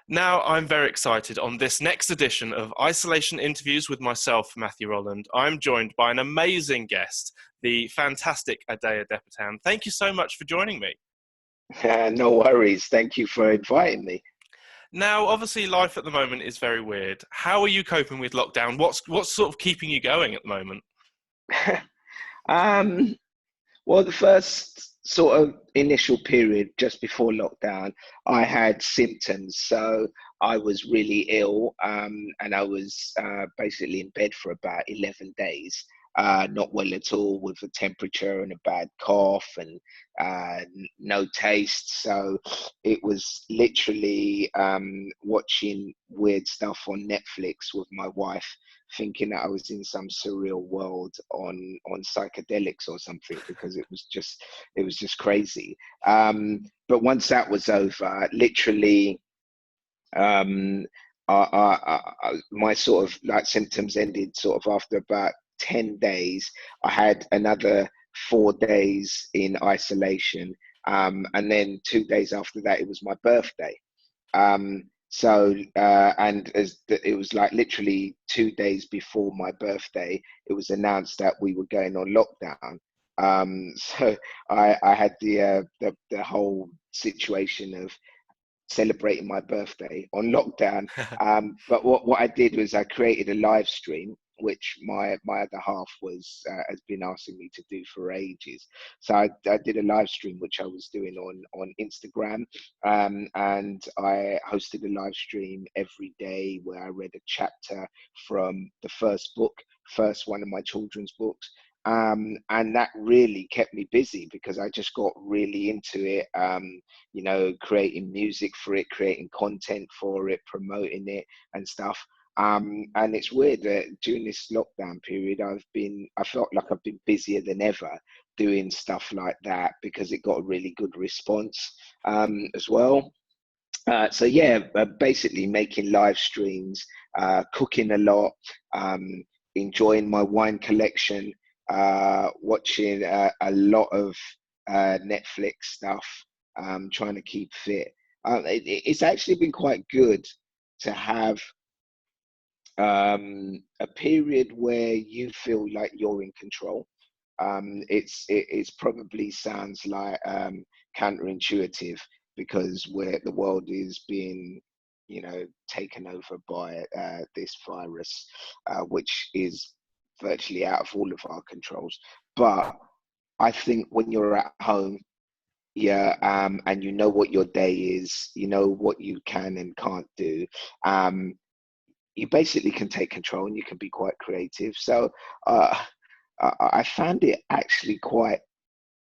Now, I'm very excited on this next edition of Isolation Interviews with myself, Matthew Rolland. I'm joined by an amazing guest, the fantastic Ade Adepitan. Thank you so much for joining me. No worries. Thank you for inviting me. Now, obviously, life at the moment is very weird. How are you coping with lockdown? What's sort of keeping you going at the moment? um, well, the first sort of initial period just before lockdown, I had symptoms. So I was really ill, and I was basically in bed for about 11 days. Not well at all, with a temperature and a bad cough and no taste. So it was literally watching weird stuff on Netflix with my wife, thinking that I was in some surreal world on psychedelics or something, because it was just crazy. But once that was over, literally, um, my sort of like symptoms ended sort of after about 10 days. I had another 4 days in isolation. And then 2 days after that, it was my birthday. And it was like literally 2 days before my birthday, it was announced that we were going on lockdown. So I had the whole situation of celebrating my birthday on lockdown. But what I did was I created a live stream, which my other half has been asking me to do for ages. So I did a live stream which I was doing on Instagram, and I hosted a live stream every day where I read a chapter from the first one of my children's books. And that really kept me busy because I just got really into it, creating music for it, creating content for it, promoting it and stuff. And it's weird that during this lockdown period, I felt like I've been busier than ever doing stuff like that, because it got a really good response as well. So yeah, basically making live streams, cooking a lot, enjoying my wine collection, watching a lot of Netflix stuff, trying to keep fit. It's actually been quite good to have a period where you feel like you're in control. It's probably sounds like counterintuitive, because where the world is being, taken over by this virus, which is virtually out of all of our controls. But I think when you're at home, yeah, and you know what your day is, you know what you can and can't do, you basically can take control and you can be quite creative. So uh, I found it actually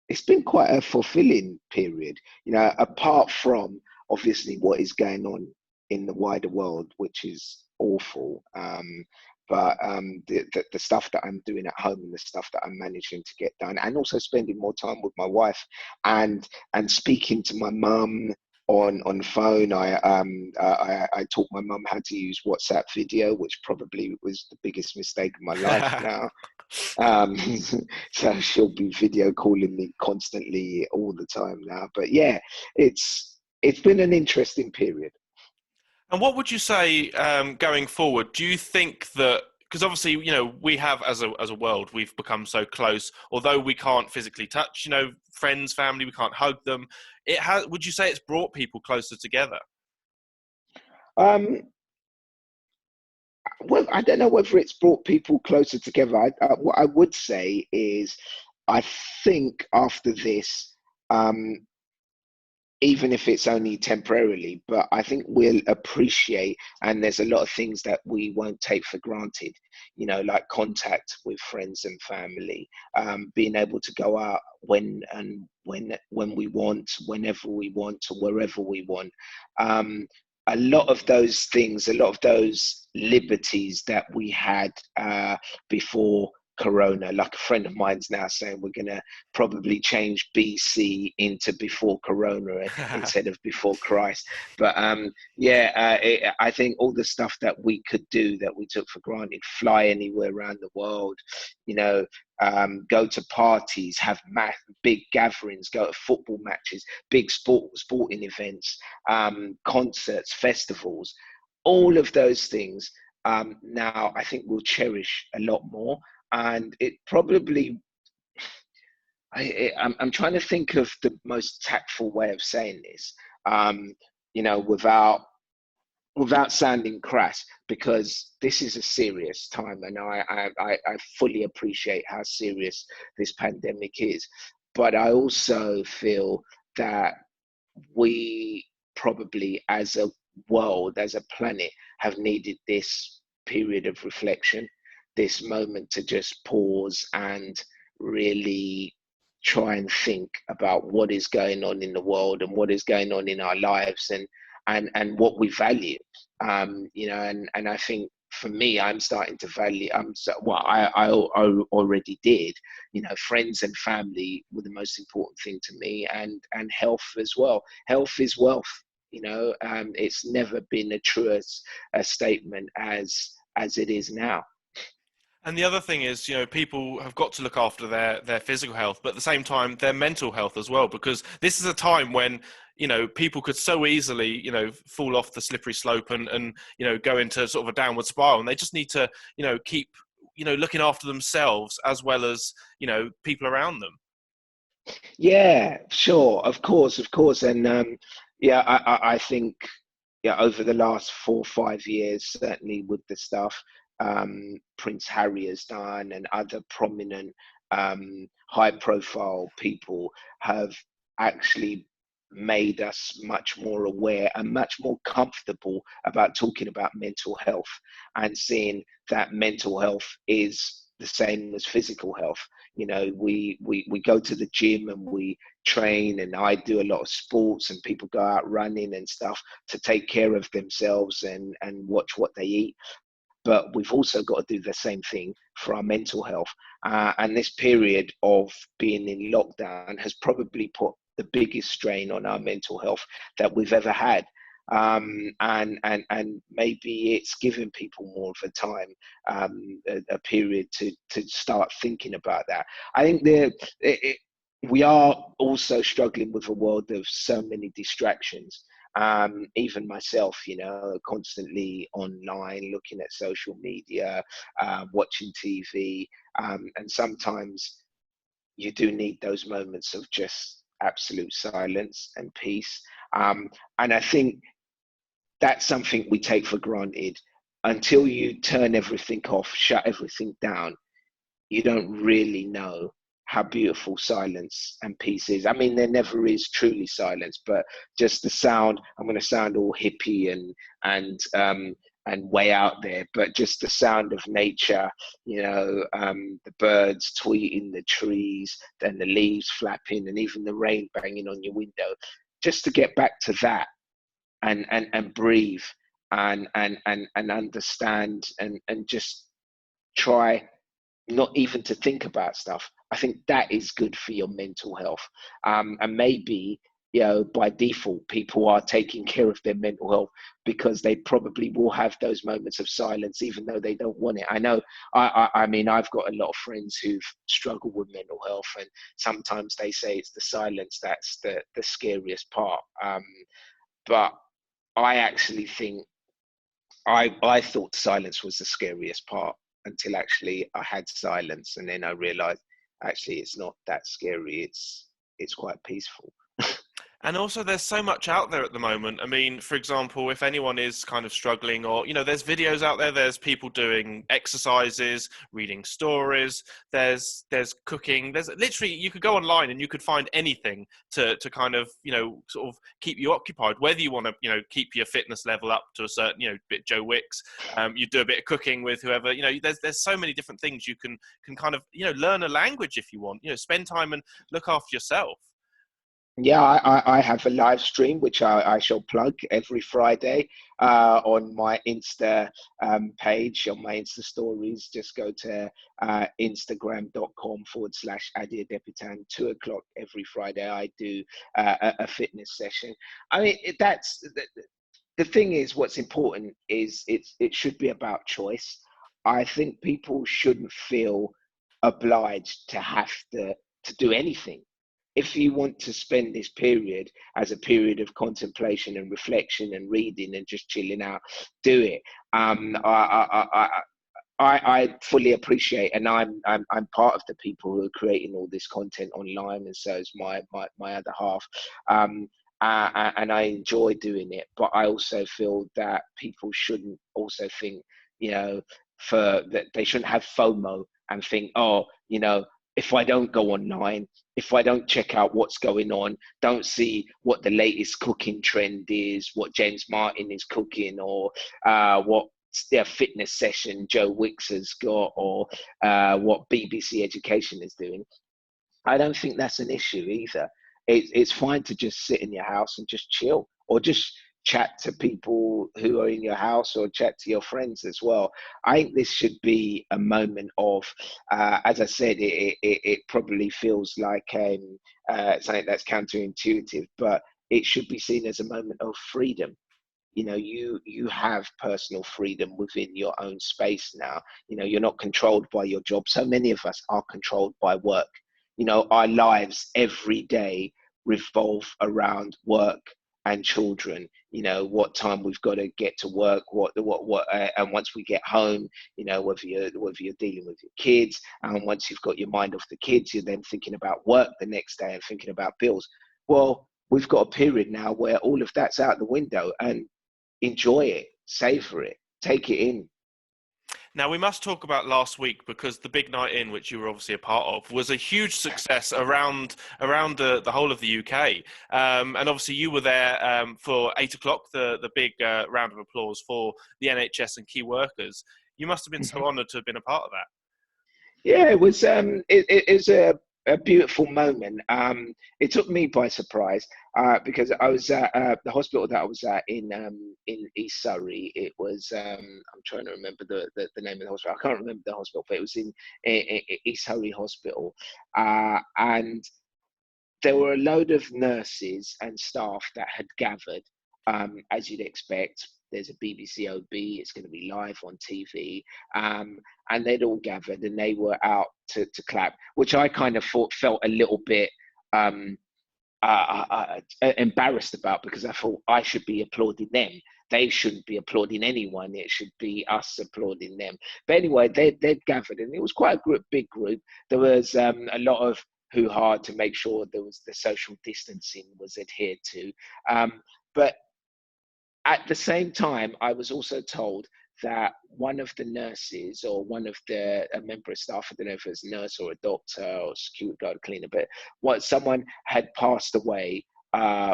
it's been quite a fulfilling period, apart from obviously what is going on in the wider world, which is awful. But the stuff that I'm doing at home and the stuff that I'm managing to get done, and also spending more time with my wife, and speaking to my mum on phone. I taught my mum how to use WhatsApp video, which probably was the biggest mistake of my life now. Um, so she'll be video calling me constantly all the time now. But yeah, it's been an interesting period. And what would you say going forward? Do you think that, because obviously, we have as a world, we've become so close, although we can't physically touch, friends, family, we can't hug them. Would you say it's brought people closer together? Um, well, I don't know whether it's brought people closer together. What I would say is, I think after this, um, even if it's only temporarily, but I think we'll appreciate, and there's a lot of things that we won't take for granted, like contact with friends and family, being able to go out when we want, whenever we want, to wherever we want. A lot of those things, a lot of those liberties that we had before Corona. Like a friend of mine's now saying we're going to probably change BC into before Corona instead of before Christ. But I think all the stuff that we could do that we took for granted, fly anywhere around the world, go to parties, have big gatherings, go to football matches, big sporting events, concerts, festivals, all of those things. Now I think we'll cherish a lot more, and it probably. I'm trying to think of the most tactful way of saying this, without sounding crass, because this is a serious time, and I fully appreciate how serious this pandemic is. But I also feel that we probably, as a world, as a planet, have needed this period of reflection, this moment to just pause and really try and think about what is going on in the world and what is going on in our lives, and what we value. And I think for me, I'm starting to value. I already did. Friends and family were the most important thing to me, and health as well. Health is wealth. It's never been a truer statement as it is now. And the other thing is, people have got to look after their physical health, but at the same time, their mental health as well, because this is a time when, people could so easily, fall off the slippery slope and go into sort of a downward spiral. And they just need to, keep, looking after themselves as well as, people around them. Yeah, sure, of course. And I think, over the last 4 or 5 years, certainly with the stuff Prince Harry has done, and other prominent high profile people have actually made us much more aware and much more comfortable about talking about mental health, and seeing that mental health is the same as physical health. We go to the gym and we train, and I do a lot of sports, and people go out running and stuff to take care of themselves and watch what they eat. But we've also got to do the same thing for our mental health. And this period of being in lockdown has probably put the biggest strain on our mental health that we've ever had. And maybe it's given people more of a time, a period to start thinking about that. I think we are also struggling with a world of so many distractions. Even myself, constantly online, looking at social media, watching TV, and sometimes you do need those moments of just absolute silence and peace. And I think that's something we take for granted. Until you turn everything off, shut everything down, you don't really know how beautiful silence and peace is. I mean, there never is truly silence, but just the sound. I'm going to sound all hippie and way out there, but just the sound of nature. The birds tweeting, the trees, then the leaves flapping, and even the rain banging on your window. Just to get back to that and breathe and understand and just try not even to think about stuff. I think that is good for your mental health. And maybe, by default, people are taking care of their mental health because they probably will have those moments of silence, even though they don't want it. I know, I mean, I've got a lot of friends who've struggled with mental health, and sometimes they say it's the silence that's the scariest part. But I actually think I thought silence was the scariest part until actually I had silence, and then I realized actually it's not that scary. It's quite peaceful. And also, there's so much out there at the moment. I mean, for example, if anyone is kind of struggling, or, there's videos out there, there's people doing exercises, reading stories, there's cooking, there's literally, you could go online and you could find anything to kind of, sort of keep you occupied, whether you want to, keep your fitness level up to a certain, bit Joe Wicks, you do a bit of cooking with whoever, there's so many different things you can kind of, learn a language if you want, spend time and look after yourself. Yeah, I have a live stream which I shall plug every Friday on my Insta page, on my Insta stories. Just go to instagram.com/Ade Adepitan. 2 o'clock every Friday, I do a fitness session. I mean, that's the thing is, what's important is it should be about choice. I think people shouldn't feel obliged to have to do anything. If you want to spend this period as a period of contemplation and reflection and reading and just chilling out, do it. I fully appreciate, and I'm part of the people who are creating all this content online, and so is my other half. And I enjoy doing it, but I also feel that people shouldn't also think, you know, for that they shouldn't have FOMO and think, oh, if I don't go online, if I don't check out what's going on, don't see what the latest cooking trend is, what James Martin is cooking, or what their fitness session Joe Wicks has got, or what BBC Education is doing. I don't think that's an issue either. It's fine to just sit in your house and just chill, or just chat to people who are in your house, or chat to your friends as well. I think this should be a moment of, as I said, it probably feels like something that's counterintuitive, but it should be seen as a moment of freedom. You have personal freedom within your own space now. You're not controlled by your job. So many of us are controlled by work. Our lives every day revolve around work and children. What time we've got to get to work, and once we get home, whether you're dealing with your kids, and once you've got your mind off the kids, you're then thinking about work the next day and thinking about bills. Well, we've got a period now where all of that's out the window, and enjoy it, savor it, take it in. Now, we must talk about last week, because the big night in, which you were obviously a part of, was a huge success around the whole of the UK. And obviously you were there for 8 o'clock, the big round of applause for the NHS and key workers. You must have been so honoured to have been a part of that. Yeah, it was it was a beautiful moment. It took me by surprise because I was at the hospital that I was at in East Surrey. It was I'm trying to remember the name of the hospital. I can't remember the hospital, but it was in East Surrey Hospital, and there were a load of nurses and staff that had gathered, as you'd expect. There's a BBC OB, it's going to be live on TV. And they'd all gathered and they were out to clap, which I kind of felt a little bit embarrassed about, because I thought I should be applauding them. They shouldn't be applauding anyone. It should be us applauding them. But anyway, they'd gathered, and it was quite a big group. There was a lot of hoo-ha to make sure there was the social distancing was adhered to. But at the same time, I was also told that one of the nurses, or one of a member of staff, I don't know if it was a nurse or a doctor or security guard, cleaner, but someone had passed away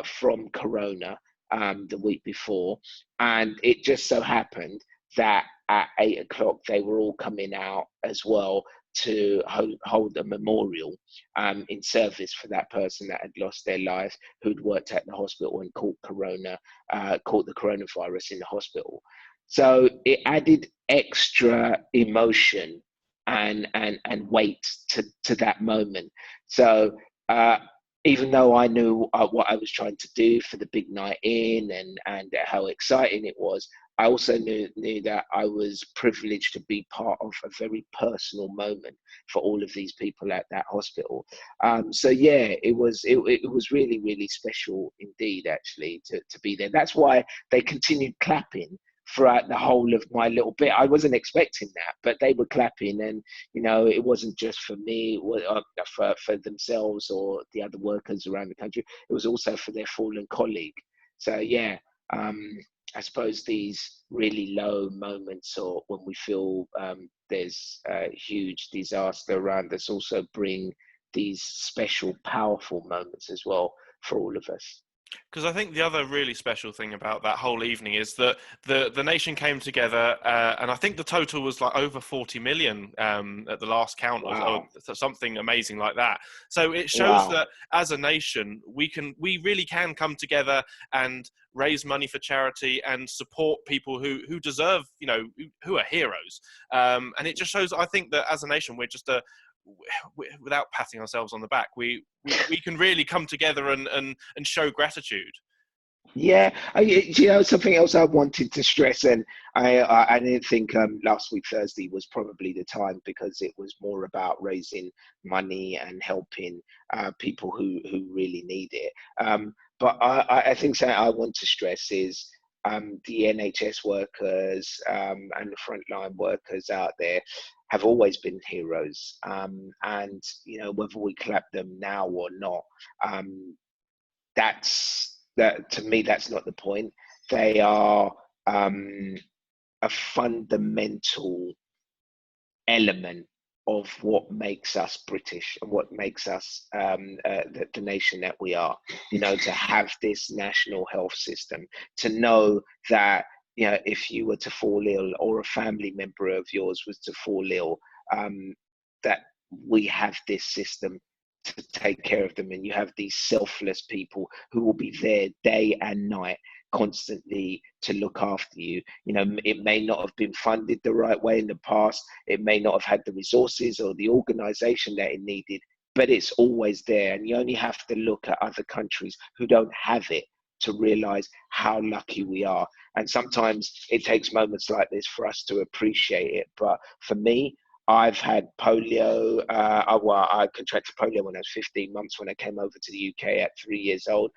from corona the week before. And it just so happened that at 8 o'clock, they were all coming out as well to hold a memorial in service for that person that had lost their life, who'd worked at the hospital and caught the coronavirus in the hospital. So it added extra emotion and weight to that moment. So even though I knew what I was trying to do for the big night in, and how exciting it was, I also knew that I was privileged to be part of a very personal moment for all of these people at that hospital. So yeah, it was really, really special indeed, actually, to be there. That's why they continued clapping throughout the whole of my little bit. I wasn't expecting that, but they were clapping, and it wasn't just for me, for themselves or the other workers around the country. It was also for their fallen colleague. So yeah, I suppose these really low moments, or when we feel there's a huge disaster around us, also bring these special, powerful moments as well for all of us. Because I think the other really special thing about that whole evening is that the nation came together, and I think the total was like over 40 million at the last count, or Wow. something amazing like that. So it shows Wow. that as a nation, we really can come together and raise money for charity and support people who deserve, who are heroes. And it just shows, I think, that as a nation, we're just without patting ourselves on the back, we can really come together and show gratitude. Yeah, something else I wanted to stress, and I didn't think last week Thursday was probably the time, because it was more about raising money and helping people who really need it. But I think something I want to stress is the NHS workers and the frontline workers out there have always been heroes, and whether we clap them now or not. That to me, that's not the point. They are a fundamental element of what makes us British and what makes us the nation that we are. To have this national health system, to know that if you were to fall ill, or a family member of yours was to fall ill, that we have this system to take care of them, and you have these selfless people who will be there day and night constantly to look after you. It may not have been funded the right way in the past, it may not have had the resources or the organization that it needed, but it's always there. And you only have to look at other countries who don't have it to realize how lucky we are. And sometimes it takes moments like this for us to appreciate it. But for me, I've had polio. I contracted polio when I was 15 months, when I came over to the UK at 3 years old.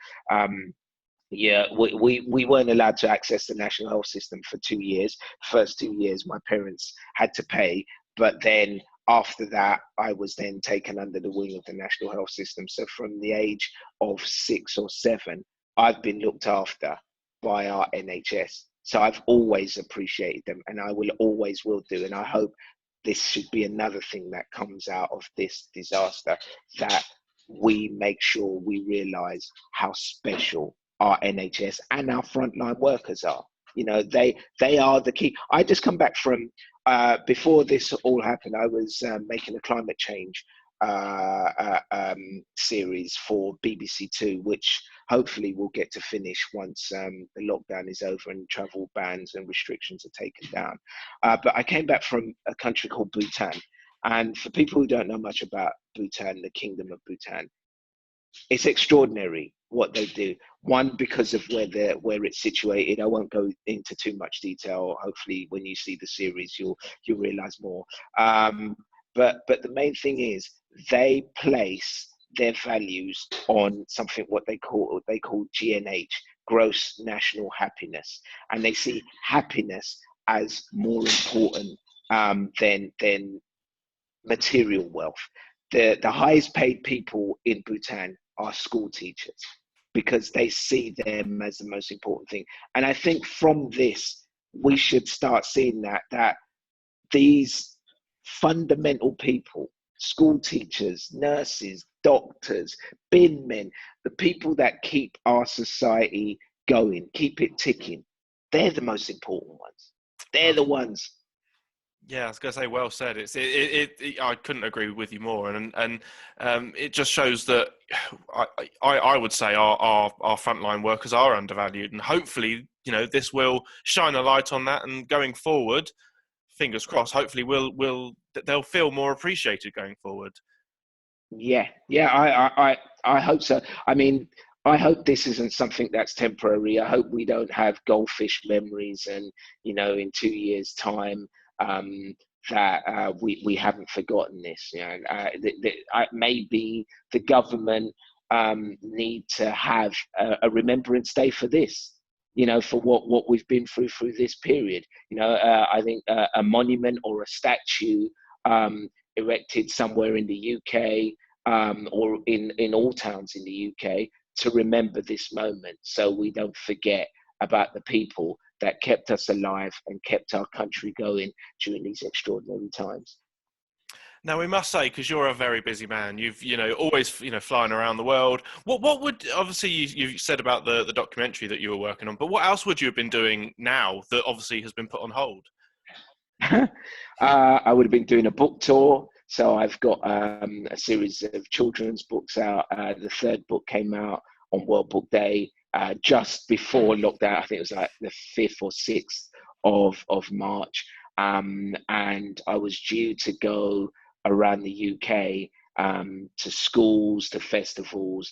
Yeah, we weren't allowed to access the national health system for 2 years. First 2 years, my parents had to pay, but then after that, I was then taken under the wing of the national health system. So from the age of 6 or 7, I've been looked after by our NHS. So I've always appreciated them, and I will always will do. And I hope this should be another thing that comes out of this disaster, that we make sure we realize how special our NHS and our frontline workers are. They are the key. I just come back from before this all happened. I was making a climate change series for BBC Two, which hopefully we'll get to finish once the lockdown is over and travel bans and restrictions are taken down. But I came back from a country called Bhutan. And for people who don't know much about Bhutan, the Kingdom of Bhutan, it's extraordinary what they do. One, because of where it's situated. I won't go into too much detail. Hopefully, when you see the series, you'll realize more. But the main thing is, they place their values on something what they call GNH, gross national happiness, and they see happiness as more important than material wealth. The highest paid people in Bhutan are school teachers, because they see them as the most important thing. And I think from this, we should start seeing that these fundamental people, school teachers, nurses, doctors, bin men, the people that keep our society going, keep it ticking, they're the most important ones. They're the ones. Yeah, I was going to say, well said. I couldn't agree with you more, and it just shows that I would say our frontline workers are undervalued, and hopefully, this will shine a light on that. And going forward, fingers crossed, hopefully, they'll feel more appreciated going forward. Yeah, I hope so. I mean, I hope this isn't something that's temporary. I hope we don't have goldfish memories, and in 2 years' time, that we haven't forgotten this. Maybe the government need to have a remembrance day for this. For what we've been through this period. I think a monument or a statue erected somewhere in the UK, or in all towns in the UK, to remember this moment, so we don't forget about the people that kept us alive and kept our country going during these extraordinary times. Now we must say, because you're a very busy man, you've always flying around the world. What would obviously you said about the documentary that you were working on, but what else would you have been doing now that obviously has been put on hold? I would have been doing a book tour. So I've got a series of children's books out. The third book came out on World Book Day just before lockdown. I think it was like the 5th or 6th of March. And I was due to go around the UK to schools, to festivals,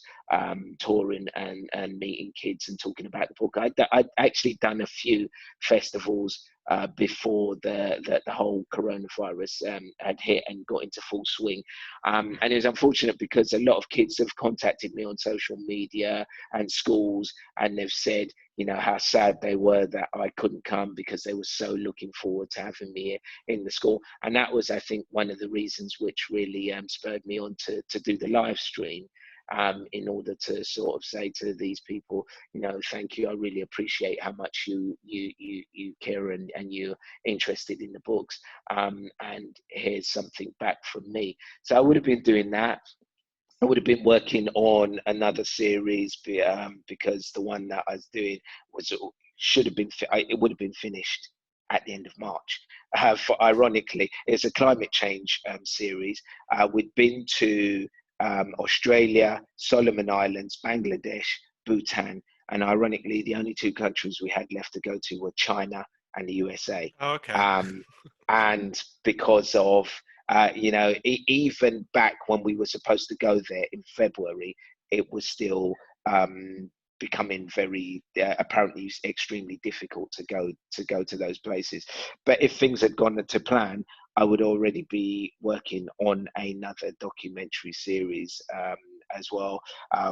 touring and meeting kids and talking about the book. I'd actually done a few festivals before the whole coronavirus had hit and got into full swing. And it was unfortunate because a lot of kids have contacted me on social media and schools, and they've said, how sad they were that I couldn't come because they were so looking forward to having me in the school. And that was, I think, one of the reasons which really spurred me on to do the live stream. In order to sort of say to these people, thank you. I really appreciate how much you care and you're interested in the books. And here's something back from me. So I would have been doing that. I would have been working on another series because the one that I was doing it would have been finished at the end of March. Ironically, it's a climate change series. We'd been to Australia, Solomon Islands, Bangladesh, Bhutan, and ironically, the only two countries we had left to go to were China and the USA. Oh, okay. And because of even back when we were supposed to go there in February, it was still becoming very apparently extremely difficult to go to those places. But if things had gone to plan, I would already be working on another documentary series as well,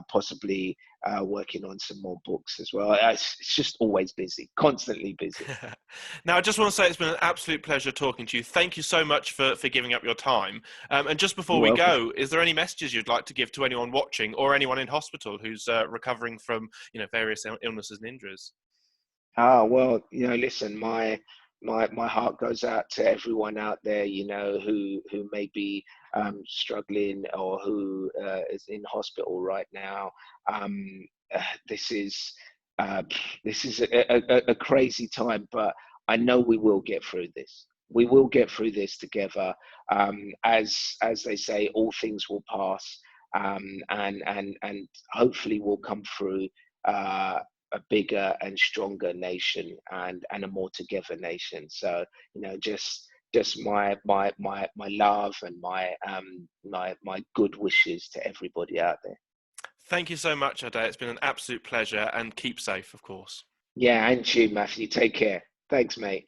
possibly working on some more books as well. It's just always busy, constantly busy. Now, I just want to say it's been an absolute pleasure talking to you. Thank you so much for giving up your time. And just before You're we welcome. go, is there any messages you'd like to give to anyone watching or anyone in hospital who's recovering from various illnesses and injuries? Well, listen, my heart goes out to everyone out there, who may be struggling or who is in hospital right now. Um, uh, this is this is a crazy time, but I know we will get through this. We will get through this together. As they say, all things will pass, and hopefully we'll come through. A bigger and stronger nation and a more together nation. So just my love and my good wishes to everybody out there. Thank you so much, Ade. It's been an absolute pleasure, and keep safe, of course. Yeah, and you, Matthew. Take care. Thanks, mate.